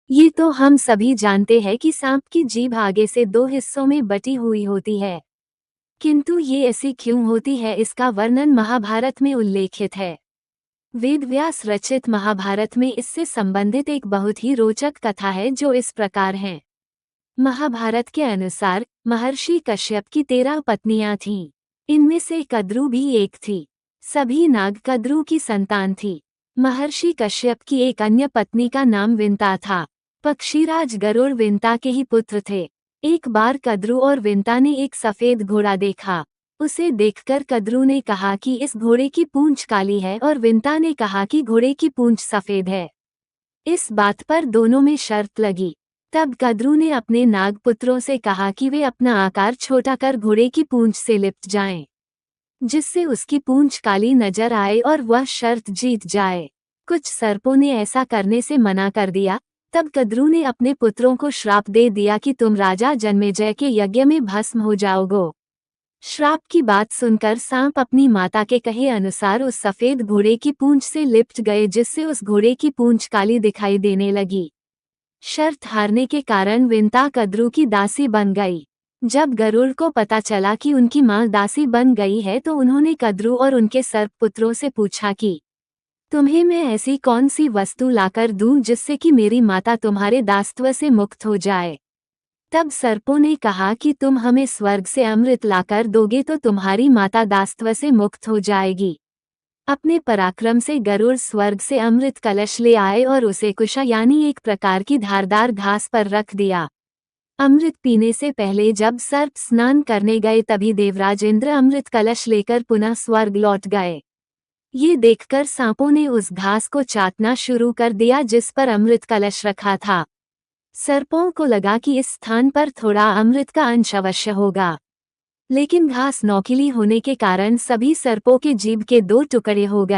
ये तो हम सभी जानते हैं कि सांप की जीभ आगे से दो हिस्सों में बटी हुई होती है। किंतु ये ऐसी क्यों होती है, इसका वर्णन महाभारत में उल्लेखित है। वेद व्यास रचित महाभारत में इससे संबंधित एक बहुत ही रोचक कथा है जो इस प्रकार है। महाभारत के अनुसार महर्षि कश्यप की 13 पत्नियां थीं। इनमें से कद्रु भी एक थी। सभी नाग कद्रु की संतान थी। महर्षि कश्यप की एक अन्य पत्नी का नाम विंता था। पक्षीराज गरुड़ विंता के ही पुत्र थे। एक बार कद्रु और विंता ने एक सफेद घोड़ा देखा। उसे देखकर कद्रु ने कहा कि इस घोड़े की पूंछ काली है और विंता ने कहा कि घोड़े की पूंछ सफेद है। इस बात पर दोनों में शर्त लगी। तब कद्रु ने अपने नागपुत्रों से कहा कि वे अपना आकार छोटा कर घोड़े की पूंछ से लिपट जाएं, जिससे उसकी पूंछ काली नजर आए और वह शर्त जीत जाए। कुछ सर्पों ने ऐसा करने से मना कर दिया। तब कद्रु ने अपने पुत्रों को श्राप दे दिया कि तुम राजा जन्मेजय के यज्ञ में भस्म हो जाओगे। श्राप की बात सुनकर सांप अपनी माता के कहे अनुसार उस सफेद घोड़े की पूंछ से लिपट गए, जिससे उस घोड़े की पूंछ काली दिखाई देने लगी। शर्त हारने के कारण विंता कद्रु की दासी बन गई। जब गरुड़ को पता चला कि उनकी मां दासी बन गई है तो उन्होंने कद्रु और उनके सर्प पुत्रों से पूछा कि तुम्हें मैं ऐसी कौन सी वस्तु लाकर दूं जिससे कि मेरी माता तुम्हारे दासत्व से मुक्त हो जाए। तब सर्पों ने कहा कि तुम हमें स्वर्ग से अमृत लाकर दोगे तो तुम्हारी माता दासत्व से मुक्त हो जाएगी। अपने पराक्रम से गरुड़ स्वर्ग से अमृत कलश ले आए और उसे कुशा यानी एक प्रकार की धारदार घास पर रख दिया। अमृत पीने से पहले जब सर्प स्नान करने गए तभी देवराज इंद्र अमृत कलश लेकर पुनः स्वर्ग लौट गए। ये देखकर सांपों ने उस घास को चाटना शुरू कर दिया जिस पर अमृत कलश रखा था। सर्पों को लगा कि इस स्थान पर थोड़ा अमृत का अंश अवश्य होगा, लेकिन घास नोकीली होने के कारण सभी सर्पों के जीभ के 2 टुकड़े हो गए।